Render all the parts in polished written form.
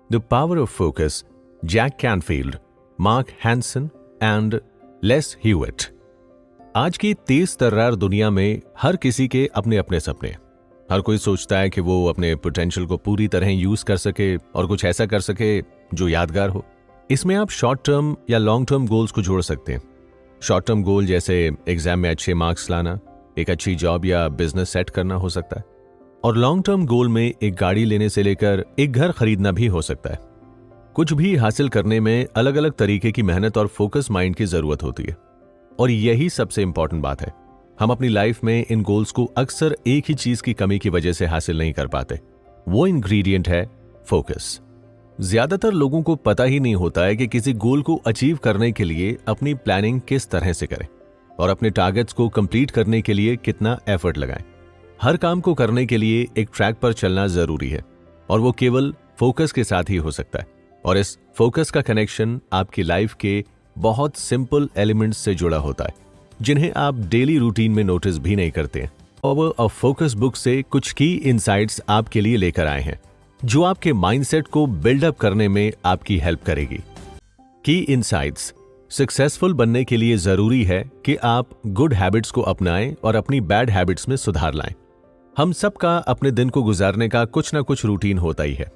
The power of focus, Jack Canfield, Mark Hansen and Les Hewitt. आज की तेज तर्रार दुनिया में हर किसी के अपने अपने सपने। हर कोई सोचता है कि वो अपने पोटेंशियल को पूरी तरह यूज कर सके और कुछ ऐसा कर सके जो यादगार हो। इसमें आप शॉर्ट टर्म या लॉन्ग टर्म गोल्स को जोड़ सकते हैं। शॉर्ट टर्म गोल जैसे एग्जाम में अच्छे मार्क्स लाना, एक अच्छी जॉब या बिजनेस सेट करना हो सकता है, और लॉन्ग टर्म गोल में एक गाड़ी लेने से लेकर एक घर खरीदना भी हो सकता है। कुछ भी हासिल करने में अलग अलग तरीके की मेहनत और फोकस माइंड की जरूरत होती है, और यही सबसे इंपॉर्टेंट बात है। हम अपनी लाइफ में इन गोल्स को अक्सर एक ही चीज की कमी की वजह से हासिल नहीं कर पाते। वो इंग्रेडिएंट है फोकस। ज्यादातर लोगों को पता ही नहीं होता है कि किसी गोल को अचीव करने के लिए अपनी प्लानिंग किस तरह से करें और अपने टारगेट्स को कंप्लीट करने के लिए कितना एफर्ट लगाएं। हर काम को करने के लिए एक ट्रैक पर चलना जरूरी है, और वो केवल फोकस के साथ ही हो सकता है। और इस फोकस का कनेक्शन आपकी लाइफ के बहुत सिंपल एलिमेंट्स से जुड़ा होता है, जिन्हें आप डेली रूटीन में नोटिस भी नहीं करते हैं। पावर ऑफ फोकस बुक से कुछ की इनसाइट्स आपके लिए लेकर आए हैं, जो आपके माइंडसेट को बिल्डअप करने में आपकी हेल्प करेगी। की इनसाइट्स। सक्सेसफुल बनने के लिए जरूरी है कि आप गुड हैबिट्स को अपनाएं और अपनी बैड हैबिट्स में सुधार लाएं। हम सबका अपने दिन को गुजारने का कुछ ना कुछ रूटीन होता ही है।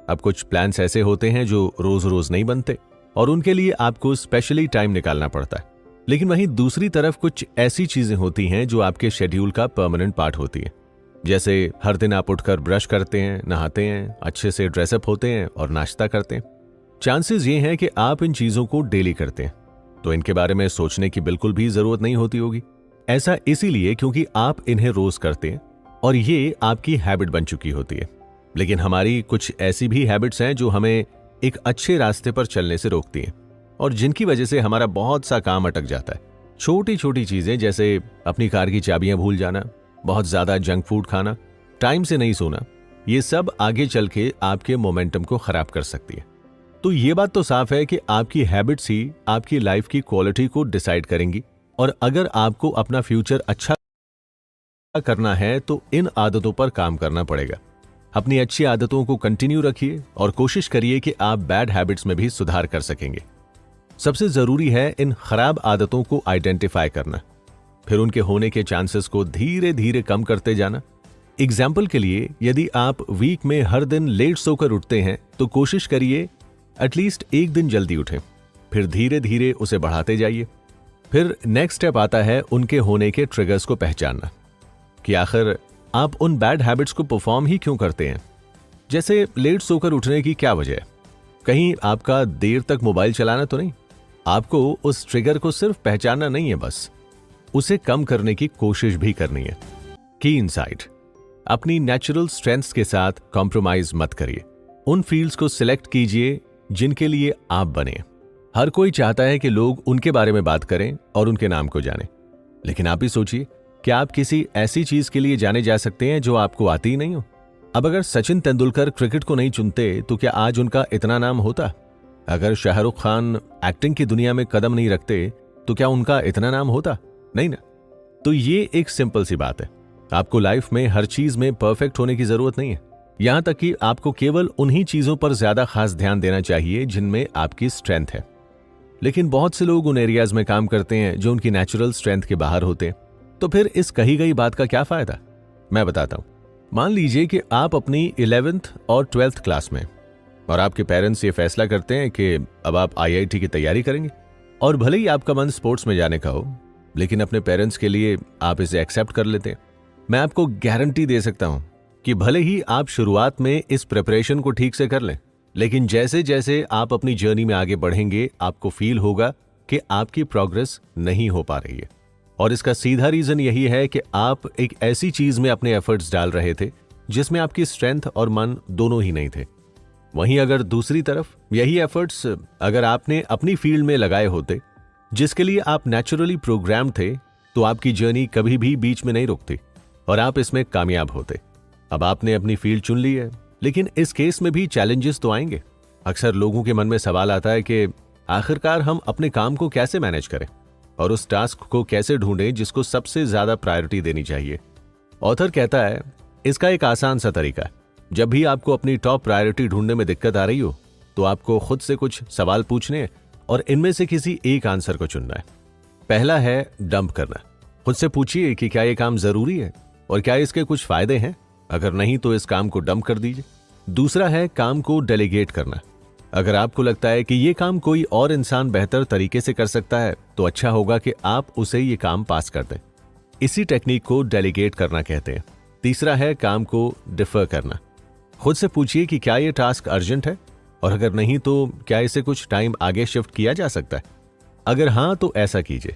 अब कुछ प्लान्स ऐसे होते हैं जो रोज रोज नहीं बनते, और उनके लिए आपको स्पेशली टाइम निकालना पड़ता है। लेकिन वहीं दूसरी तरफ कुछ ऐसी चीजें होती हैं जो आपके शेड्यूल का परमानेंट पार्ट होती है। जैसे हर दिन आप उठकर ब्रश करते हैं, नहाते हैं, अच्छे से ड्रेसअप होते हैं और नाश्ता करते हैं। चांसेस ये हैं कि आप इन चीजों को डेली करते हैं, तो इनके बारे में सोचने की बिल्कुल भी जरूरत नहीं होती होगी। ऐसा इसीलिए क्योंकि आप इन्हें रोज करते हैं और ये आपकी हैबिट बन चुकी होती है। लेकिन हमारी कुछ ऐसी भी हैबिट्स हैं जो हमें एक अच्छे रास्ते पर चलने से रोकती हैं, और जिनकी वजह से हमारा बहुत सा काम अटक जाता है। छोटी छोटी चीजें जैसे अपनी कार की चाबियां भूल जाना, बहुत ज्यादा जंक फूड खाना, टाइम से नहीं सोना, ये सब आगे चल के आपके मोमेंटम को खराब कर सकती है। तो ये बात तो साफ है कि आपकी हैबिट्स ही आपकी लाइफ की क्वालिटी को डिसाइड करेंगी, और अगर आपको अपना फ्यूचर अच्छा करना है तो इन आदतों पर काम करना पड़ेगा। अपनी अच्छी आदतों को कंटिन्यू रखिए और कोशिश करिए कि आप बैड हैबिट्स में भी सुधार कर सकेंगे। सबसे जरूरी है इन खराब आदतों को आइडेंटिफाई करना, फिर उनके होने के चांसेस को धीरे धीरे कम करते जाना। एग्जाम्पल के लिए, यदि आप वीक में हर दिन लेट सोकर उठते हैं तो कोशिश करिए एटलीस्ट एक दिन जल्दी उठें, फिर धीरे धीरे उसे बढ़ाते जाइए। फिर नेक्स्ट स्टेप आता है उनके होने के ट्रिगर्स को पहचानना, कि आखिर आप उन बैड हैबिट्स को परफॉर्म ही क्यों करते हैं। जैसे लेट सोकर उठने की क्या वजह है? कहीं आपका देर तक मोबाइल चलाना तो नहीं? आपको उस ट्रिगर को सिर्फ पहचानना नहीं है, बस उसे कम करने की कोशिश भी करनी है। की इनसाइट। अपनी नेचुरल स्ट्रेंथ्स के साथ कॉम्प्रोमाइज मत करिए। उन फील्ड्स को सिलेक्ट कीजिए जिनके लिए आप बने। हर कोई चाहता है कि लोग उनके बारे में बात करें और उनके नाम को जाने, लेकिन आप ही सोचिए कि आप किसी ऐसी चीज के लिए जाने जा सकते हैं जो आपको आती ही नहीं हो। अब अगर सचिन तेंदुलकर क्रिकेट को नहीं चुनते तो क्या आज उनका इतना नाम होता? अगर शाहरुख खान एक्टिंग की दुनिया में कदम नहीं रखते तो क्या उनका इतना नाम होता? नहीं ना। तो ये एक सिंपल सी बात है। आपको लाइफ में हर चीज में परफेक्ट होने की जरूरत नहीं है। यहां तक कि आपको केवल उन्हीं चीजों पर ज्यादा खास ध्यान देना चाहिए जिनमें आपकी स्ट्रेंथ है। लेकिन बहुत से लोग उन एरियाज में काम करते हैं जो उनकी नेचुरल स्ट्रेंथ के बाहर होते हैं। तो फिर इस कही गई बात का क्या फायदा? मैं बताता हूं। मान लीजिए कि आप अपनी 11th और 12th क्लास में, और आपके पेरेंट्स ये फैसला करते हैं कि अब आप IIT की तैयारी करेंगे, और भले ही आपका मन स्पोर्ट्स में जाने का हो, लेकिन अपने पेरेंट्स के लिए आप इसे एक्सेप्ट कर लेते हैं। मैं आपको गारंटी दे सकता हूं कि भले ही आप शुरुआत में इस प्रिपरेशन को ठीक से कर लें, लेकिन जैसे जैसे आप अपनी जर्नी में आगे बढ़ेंगे आपको फील होगा कि आपकी प्रोग्रेस नहीं हो पा रही है। और इसका सीधा रीजन यही है कि आप एक ऐसी चीज में अपने एफर्ट्स डाल रहे थे जिसमें आपकी स्ट्रेंथ और मन दोनों ही नहीं थे। वहीं अगर दूसरी तरफ यही एफर्ट्स अगर आपने अपनी फील्ड में लगाए होते जिसके लिए आप नेचुरली प्रोग्राम थे, तो आपकी जर्नी कभी भी बीच में नहीं रुकती और आप इसमें कामयाब होते। अब आपने अपनी फील्ड चुन ली है, लेकिन इस केस में भी चैलेंजेस तो आएंगे। अक्सर लोगों के मन में सवाल आता है कि आखिरकार हम अपने काम को कैसे मैनेज करें और उस टास्क को कैसे ढूंढें जिसको सबसे ज्यादा प्रायोरिटी देनी चाहिए। ऑथर कहता है इसका एक आसान सा तरीका है, जब भी आपको अपनी टॉप प्रायोरिटी ढूंढने में दिक्कत आ रही हो तो आपको खुद से कुछ सवाल पूछने हैं और इनमें से किसी एक आंसर को चुनना है। पहला है डंप करना। खुद से पूछिए कि क्या ये काम जरूरी है और क्या इसके कुछ फायदे हैं। अगर नहीं तो इस काम को डंप कर दीजिए। दूसरा है काम को डेलीगेट करना। अगर आपको लगता है कि ये काम कोई और इंसान बेहतर तरीके से कर सकता है तो अच्छा होगा कि आप उसे ये काम पास कर दें। इसी टेक्निक को डेलीगेट करना कहते हैं। तीसरा है काम को डिफर करना। खुद से पूछिए कि क्या ये टास्क अर्जेंट है और अगर नहीं तो क्या इसे कुछ टाइम आगे शिफ्ट किया जा सकता है। अगर हाँ तो ऐसा कीजिए।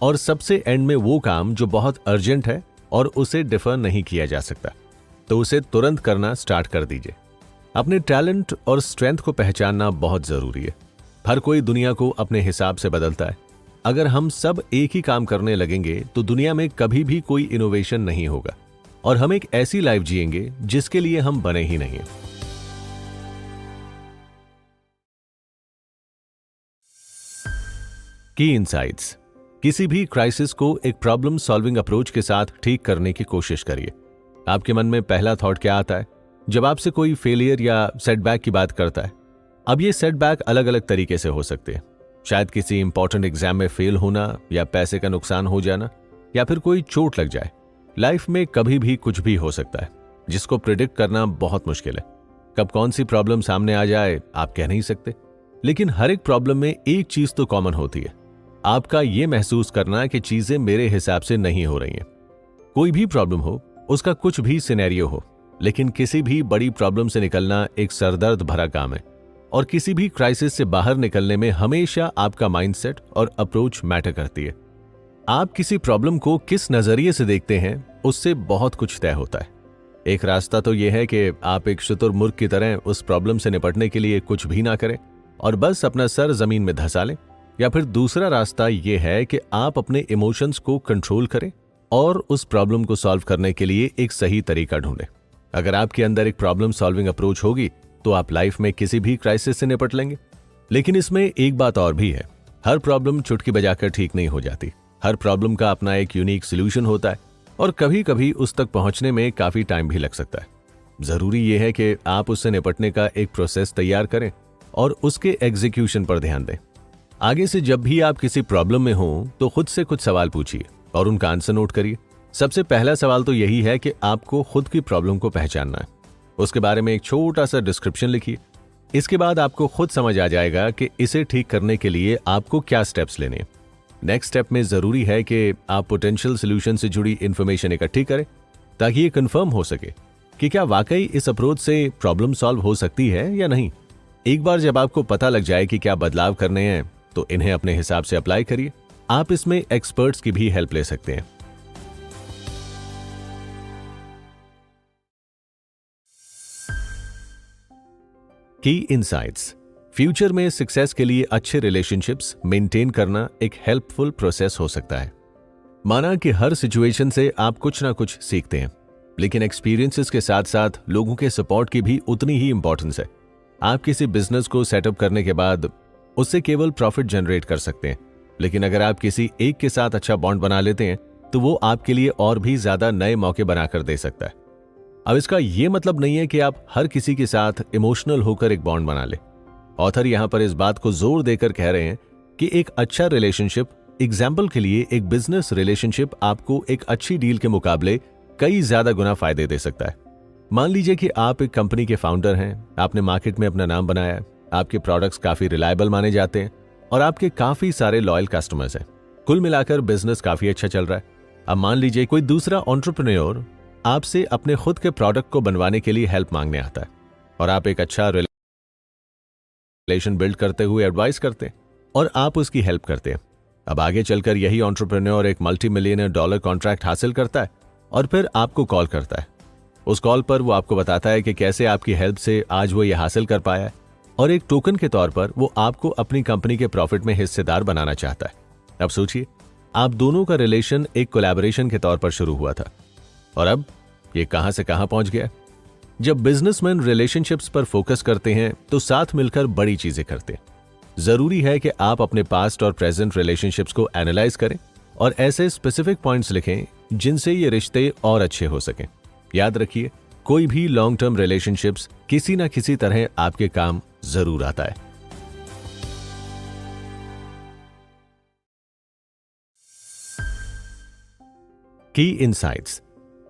और सबसे एंड में वो काम जो बहुत अर्जेंट है और उसे डिफर नहीं किया जा सकता तो उसे तुरंत करना स्टार्ट कर दीजिए। अपने टैलेंट और स्ट्रेंथ को पहचानना बहुत जरूरी है। हर कोई दुनिया को अपने हिसाब से बदलता है। अगर हम सब एक ही काम करने लगेंगे तो दुनिया में कभी भी कोई इनोवेशन नहीं होगा और हम एक ऐसी लाइफ जिएंगे जिसके लिए हम बने ही नहीं हैं। की इनसाइट्स। किसी भी क्राइसिस को एक प्रॉब्लम सॉल्विंग अप्रोच के साथ ठीक करने की कोशिश करिए। आपके मन में पहला थॉट क्या आता है जब आपसे कोई फेलियर या सेटबैक की बात करता है? अब ये सेटबैक अलग अलग तरीके से हो सकते हैं। शायद किसी इंपॉर्टेंट एग्जाम में फेल होना या पैसे का नुकसान हो जाना या फिर कोई चोट लग जाए। लाइफ में कभी भी कुछ भी हो सकता है जिसको प्रिडिक्ट करना बहुत मुश्किल है। कब कौन सी प्रॉब्लम सामने आ जाए आप कह नहीं सकते, लेकिन हर एक प्रॉब्लम में एक चीज तो कॉमन होती है, आपका ये महसूस करना कि चीजें मेरे हिसाब से नहीं हो रही हैं। कोई भी प्रॉब्लम हो, उसका कुछ भी सिनेरियो हो, लेकिन किसी भी बड़ी प्रॉब्लम से निकलना एक सरदर्द भरा काम है और किसी भी क्राइसिस से बाहर निकलने में हमेशा आपका माइंडसेट और अप्रोच मैटर करती है। आप किसी प्रॉब्लम को किस नजरिए से देखते हैं उससे बहुत कुछ तय होता है। एक रास्ता तो यह है कि आप एक शुतुरमुर्ग की तरह उस प्रॉब्लम से निपटने के लिए कुछ भी ना करें और बस अपना सर जमीन में धंसा लें, या फिर दूसरा रास्ता यह है कि आप अपने इमोशंस को कंट्रोल करें और उस प्रॉब्लम को सॉल्व करने के लिए एक सही तरीका ढूंढें। अगर आपके अंदर एक प्रॉब्लम सॉल्विंग अप्रोच होगी तो आप लाइफ में किसी भी क्राइसिस से निपट लेंगे। लेकिन इसमें एक बात और भी है, हर प्रॉब्लम चुटकी बजाकर ठीक नहीं हो जाती। हर प्रॉब्लम का अपना एक यूनिक सोल्यूशन होता है और कभी कभी उस तक पहुंचने में काफी टाइम भी लग सकता है। जरूरी यह है कि आप उससे निपटने का एक प्रोसेस तैयार करें और उसके एग्जीक्यूशन पर ध्यान दें। आगे से जब भी आप किसी प्रॉब्लम में हो तो खुद से कुछ सवाल पूछिए और उनका आंसर नोट करिए। सबसे पहला सवाल तो यही है कि आपको खुद की प्रॉब्लम को पहचानना है। उसके बारे में एक छोटा सा डिस्क्रिप्शन लिखिए। इसके बाद आपको खुद समझ आ जाएगा कि इसे ठीक करने के लिए आपको क्या स्टेप्स लेने हैं। नेक्स्ट स्टेप में जरूरी है कि आप पोटेंशियल सोल्यूशन से जुड़ी इंफॉर्मेशन इकट्ठी करें ताकि ये कंफर्म हो सके कि क्या वाकई इस अप्रोच से प्रॉब्लम सॉल्व हो सकती है या नहीं। एक बार जब आपको पता लग जाए कि क्या बदलाव करने हैं तो इन्हें अपने हिसाब से अप्लाई करिए। आप इसमें एक्सपर्ट्स की भी हेल्प ले सकते हैं। की इनसाइट्स। फ्यूचर में सक्सेस के लिए अच्छे रिलेशनशिप्स मेंटेन करना एक हेल्पफुल प्रोसेस हो सकता है। माना कि हर सिचुएशन से आप कुछ ना कुछ सीखते हैं, लेकिन एक्सपीरियंसेस के साथ साथ लोगों के सपोर्ट की भी उतनी ही इंपॉर्टेंस है। आप किसी बिजनेस को सेटअप करने के बाद उससे केवल प्रॉफिट जनरेट कर सकते हैं, लेकिन अगर आप किसी एक के साथ अच्छा बॉन्ड बना लेते हैं तो वो आपके लिए और भी ज्यादा नए मौके बनाकर दे सकता है। अब इसका यह मतलब नहीं है कि आप हर किसी के साथ इमोशनल होकर एक बॉन्ड बना ले। ऑथर यहां पर इस बात को जोर देकर कह रहे हैं कि एक अच्छा रिलेशनशिप, एग्जाम्पल के लिए एक बिजनेस रिलेशनशिप, आपको एक अच्छी डील के मुकाबले कई ज्यादा गुना फायदे दे सकता है। मान लीजिए कि आप एक कंपनी के फाउंडर हैं, आपने मार्केट में अपना नाम बनाया है, आपके प्रोडक्ट्स काफी रिलायबल माने जाते हैं और आपके काफी सारे लॉयल कस्टमर्स हैं। कुल मिलाकर बिजनेस काफी अच्छा चल रहा है। अब मान लीजिए कोई दूसरा एंटरप्रेन्योर आपसे अपने खुद के प्रोडक्ट को बनवाने के लिए हेल्प मांगने आता है और आप एक अच्छा रिलेशन बिल्ड करते हुए एडवाइस करते हैं और आप उसकी हेल्प करते हैं। अब आगे चलकर यही एंटरप्रेन्योर एक मल्टी-मिलियनर डॉलर कॉन्ट्रैक्ट हासिल करता है और फिर आपको कॉल करता है। उस कॉल पर वो आपको बताता है कि कैसे आपकी हेल्प से आज वो ये हासिल कर पाया है और एक टोकन के तौर पर वो आपको अपनी कंपनी के प्रॉफिट में हिस्सेदार बनाना चाहता है। अब सोचिए, आप दोनों का रिलेशन एक कोलैबोरेशन के तौर पर शुरू हुआ था और अब ये कहां से कहां पहुंच गया। जब बिजनेसमैन रिलेशनशिप्स पर फोकस करते हैं तो साथ मिलकर बड़ी चीजें करते हैं। जरूरी है कि आप अपने पास्ट और प्रेजेंट रिलेशनशिप्स को एनालाइज करें और ऐसे स्पेसिफिक पॉइंट्स लिखें जिनसे ये रिश्ते और अच्छे हो सकें। याद रखिए, कोई भी लॉन्ग टर्म रिलेशनशिप्स किसी ना किसी तरह आपके काम जरूर आता है। की इनसाइट्स।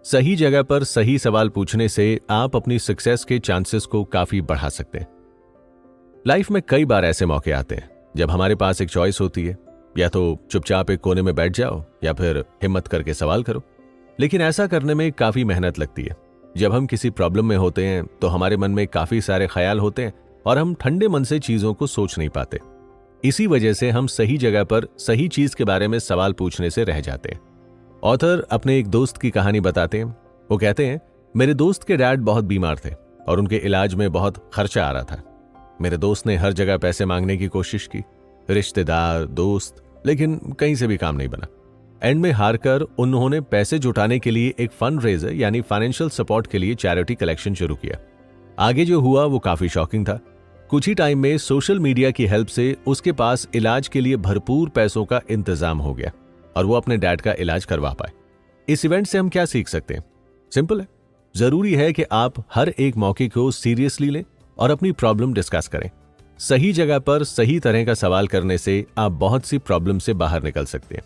सही जगह पर सही सवाल पूछने से आप अपनी सक्सेस के चांसेस को काफी बढ़ा सकते हैं। लाइफ में कई बार ऐसे मौके आते हैं जब हमारे पास एक चॉइस होती है, या तो चुपचाप एक कोने में बैठ जाओ या फिर हिम्मत करके सवाल करो। लेकिन ऐसा करने में काफी मेहनत लगती है। जब हम किसी प्रॉब्लम में होते हैं तो हमारे मन में काफी सारे ख्याल होते हैं और हम ठंडे मन से चीजों को सोच नहीं पाते। इसी वजह से हम सही जगह पर सही चीज के बारे में सवाल पूछने से रह जाते हैं। ऑथर अपने एक दोस्त की कहानी बताते हैं। वो कहते हैं, मेरे दोस्त के डैड बहुत बीमार थे और उनके इलाज में बहुत खर्चा आ रहा था। मेरे दोस्त ने हर जगह पैसे मांगने की कोशिश की, रिश्तेदार, दोस्त, लेकिन कहीं से भी काम नहीं बना। एंड में हारकर उन्होंने पैसे जुटाने के लिए एक फंड रेजर यानी फाइनेंशियल सपोर्ट के लिए चैरिटी कलेक्शन शुरू किया। आगे जो हुआ वो काफी शॉकिंग था। कुछ ही टाइम में सोशल मीडिया की हेल्प से उसके पास इलाज के लिए भरपूर पैसों का इंतजाम हो गया और वो अपने डैड का इलाज करवा पाए। इस इवेंट से हम क्या सीख सकते हैं? सिंपल है, जरूरी है कि आप हर एक मौके को सीरियसली लें और अपनी प्रॉब्लम डिस्कस करें। सही जगह पर सही तरह का सवाल करने से आप बहुत सी प्रॉब्लम से बाहर निकल सकते हैं।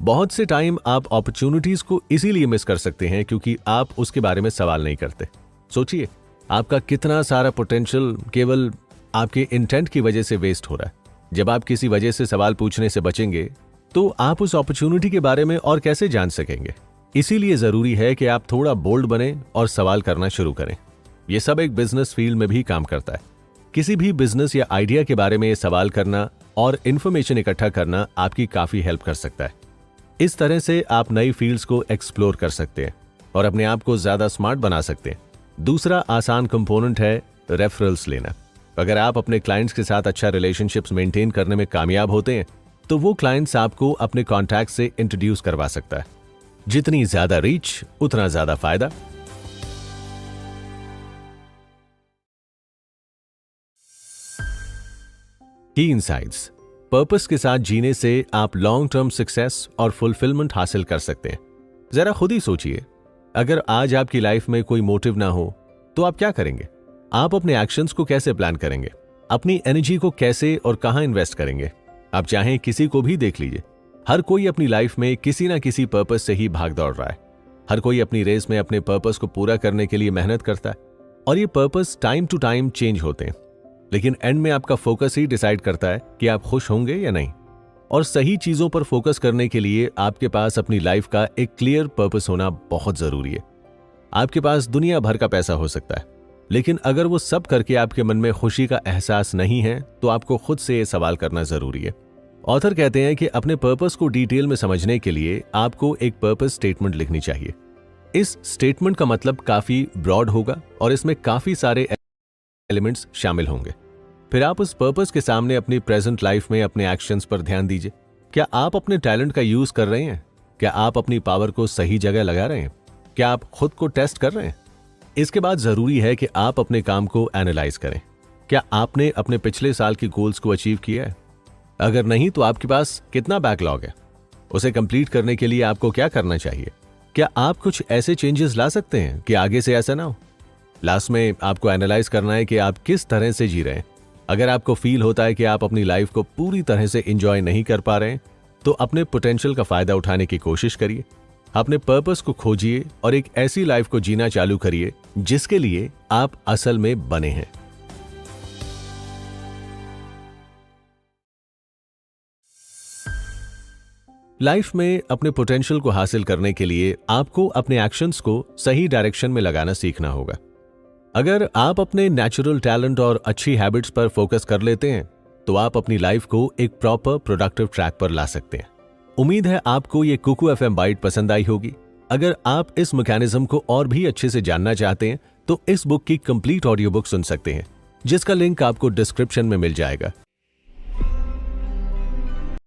बहुत से टाइम आप अपॉर्चुनिटीज को इसीलिए मिस कर सकते हैं क्योंकि आप उसके बारे में सवाल नहीं करते। सोचिए, आपका कितना सारा पोटेंशियल केवल आपके इंटेंट की वजह से वेस्ट हो रहा है। जब आप किसी वजह से सवाल पूछने से बचेंगे तो आप उस अपॉर्चुनिटी के बारे में और कैसे जान सकेंगे। इसीलिए जरूरी है कि आप थोड़ा बोल्ड बने और सवाल करना शुरू करें। यह सब एक बिजनेस फील्ड में भी काम करता है। किसी भी बिजनेस या आइडिया के बारे में सवाल करना और इंफॉर्मेशन इकट्ठा करना आपकी काफी हेल्प कर सकता है। इस तरह से आप नई फील्ड्स को एक्सप्लोर कर सकते हैं और अपने आप को ज्यादा स्मार्ट बना सकते हैं। दूसरा आसान कंपोनेंट है रेफरल्स लेना। अगर आप अपने क्लाइंट्स के साथ अच्छा रिलेशनशिप्स मेंटेन करने में कामयाब होते हैं तो वो क्लाइंट्स आपको अपने कॉन्टैक्ट से इंट्रोड्यूस करवा सकता है। जितनी ज्यादा रीच उतना ज्यादा फायदा। की इनसाइट्स। पर्पस के साथ जीने से आप लॉन्ग टर्म सक्सेस और फुलफिलमेंट हासिल कर सकते हैं। जरा खुद ही सोचिए, अगर आज आपकी लाइफ में कोई मोटिव ना हो तो आप क्या करेंगे? आप अपने एक्शंस को कैसे प्लान करेंगे? अपनी एनर्जी को कैसे और कहां इन्वेस्ट करेंगे? आप चाहें किसी को भी देख लीजिए, हर कोई अपनी लाइफ में किसी ना किसी पर्पस से ही भाग दौड़ रहा है। हर कोई अपनी रेस में अपने पर्पस को पूरा करने के लिए मेहनत करता है और ये purpose time to time change होते हैं, लेकिन एंड में आपका फोकस ही डिसाइड करता है कि आप खुश होंगे या नहीं। और सही चीजों पर फोकस करने के लिए आपके पास अपनी लाइफ का एक क्लियर पर्पस होना बहुत जरूरी है। आपके पास दुनिया भर का पैसा हो सकता है, लेकिन अगर वो सब करके आपके मन में खुशी का एहसास नहीं है तो आपको खुद से ये सवाल करना जरूरी है। ऑथर कहते हैं कि अपने पर्पस को डिटेल में समझने के लिए आपको एक पर्पस स्टेटमेंट लिखनी चाहिए। इस स्टेटमेंट का मतलब काफी ब्रॉड होगा और इसमें काफी सारे एलिमेंट्स शामिल होंगे। फिर आप उस पर्पस के सामने अपनी प्रेजेंट लाइफ में अपने एक्शंस पर ध्यान दीजिए। क्या आप अपने टैलेंट का यूज कर रहे हैं? क्या आप अपनी पावर को सही जगह लगा रहे हैं? क्या आप खुद को टेस्ट कर रहे हैं? इसके बाद जरूरी है कि आप अपने काम को एनालाइज करें। क्या आपने अपने पिछले साल की गोल्स को अचीव किया है? अगर नहीं तो आपके पास कितना बैकलॉग है? उसे कंप्लीट करने के लिए आपको क्या करना चाहिए? क्या आप कुछ ऐसे चेंजेस ला सकते हैं कि आगे से ऐसा ना हो? लास्ट में आपको एनालाइज करना है कि आप किस तरह से जी रहे हैं। अगर आपको फील होता है कि आप अपनी लाइफ को पूरी तरह से एंजॉय नहीं कर पा रहे हैं तो अपने पोटेंशियल का फायदा उठाने की कोशिश करिए। अपने पर्पस को खोजिए और एक ऐसी लाइफ को जीना चालू करिए जिसके लिए आप असल में बने हैं। लाइफ में अपने पोटेंशियल को हासिल करने के लिए आपको अपने एक्शंस को सही डायरेक्शन में लगाना सीखना होगा। अगर आप अपने नेचुरल टैलेंट और अच्छी हैबिट्स पर फोकस कर लेते हैं तो आप अपनी लाइफ को एक प्रॉपर प्रोडक्टिव ट्रैक पर ला सकते हैं। उम्मीद है आपको ये कुकू एफएम बाइट पसंद आई होगी। अगर आप इस मैकेनिज्म को और भी अच्छे से जानना चाहते हैं तो इस बुक की कंप्लीट ऑडियो बुक सुन सकते हैं, जिसका लिंक आपको डिस्क्रिप्शन में मिल जाएगा।